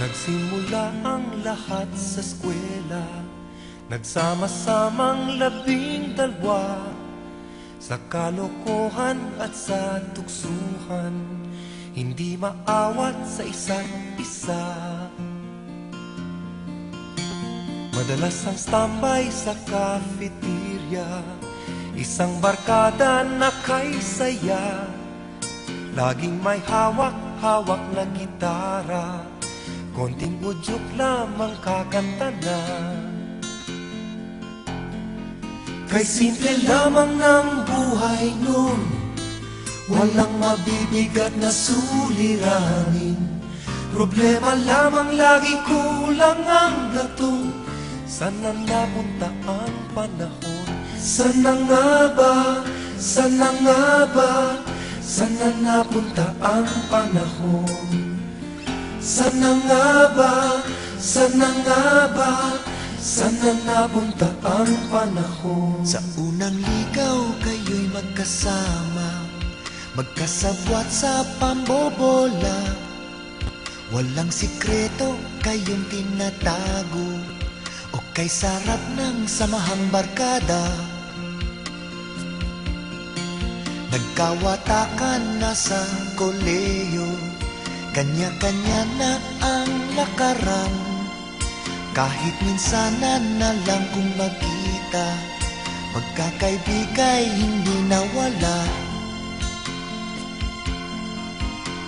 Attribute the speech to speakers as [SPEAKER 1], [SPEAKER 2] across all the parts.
[SPEAKER 1] Nagsimula ang lahat sa eskwela, nagsama-samang 12 sa kalokohan at sa tuksuhan, hindi maawat sa isa't isa. Madalas ang standby sa cafeteria, isang barkada na kay saya, laging may hawak-hawak na gitara, konting udyok lamang kakanta na. Kay simple lamang ng buhay nun, walang mabibigat na suliranin. Problema lamang lagi, kulang ang gatong. Sana napunta ang panahon? Sana nga ba? Sana nga ba? Sana napunta ang panahon? Sana nga ba? Sana nga ba? Sana napunta ang panahon?
[SPEAKER 2] Sa unang ligaw kayo'y magkasama, magkasabwat sa pambobola. Walang sikreto kayong tinatago, o kay sarap ng samahang barkada. Nagkawatakan na sa koleyo, kanya-kanya na ang nakarang. Kahit minsanan na lang kung magkita, pagkakaibigay hindi nawala.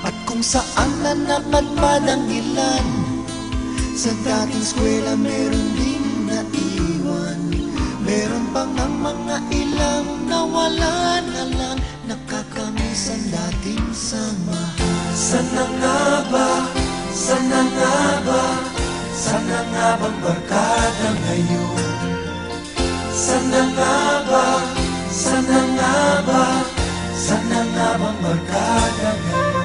[SPEAKER 2] At kung saan na napadpad ang ilan, sa dating eskwela meron din naiwan. Meron pang ang mga ilang nawala na lang, nakakamiss ang dating samahan.
[SPEAKER 1] Sana nga ba? Sana nga ba? Sana nga bang barkada ngayon? Sana nga ba? Sana nga ba? Sana nga bang barkada ngayon?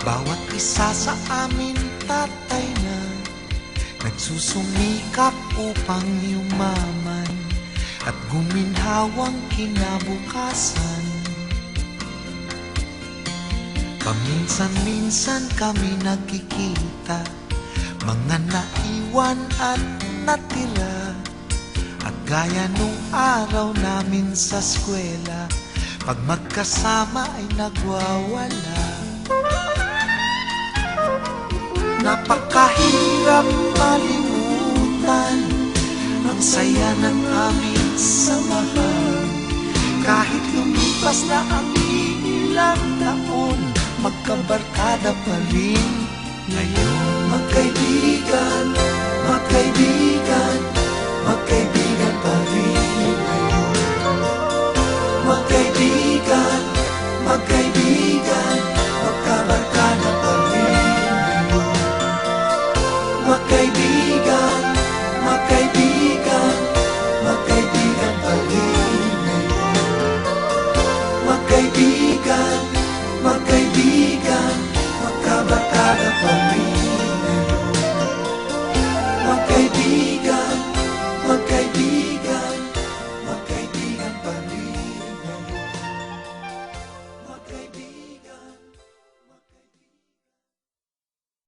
[SPEAKER 2] Bawat isa sa amin tatay na, nagsusumikap upang yumaman at guminhawang kinabukasan. Paminsan-minsan kami nagkikita, mga naiwan at natira. At gaya nung araw namin sa eskwela, pag magkasama ay nagwawala. Napakahirap malimutan ang saya ng aming samahan. Kahit lumipas na ang ilang taon, magkabarkada pa rin ngayon.
[SPEAKER 1] Magkaibigan, magkaibigan, magkaibigan pa rin ngayon. Magkaibigan, magkaibigan, magkabarkada pa rin. Magkaibigan, magkaibigan, magkaibigan pa rin ngayon. Magkaibigan.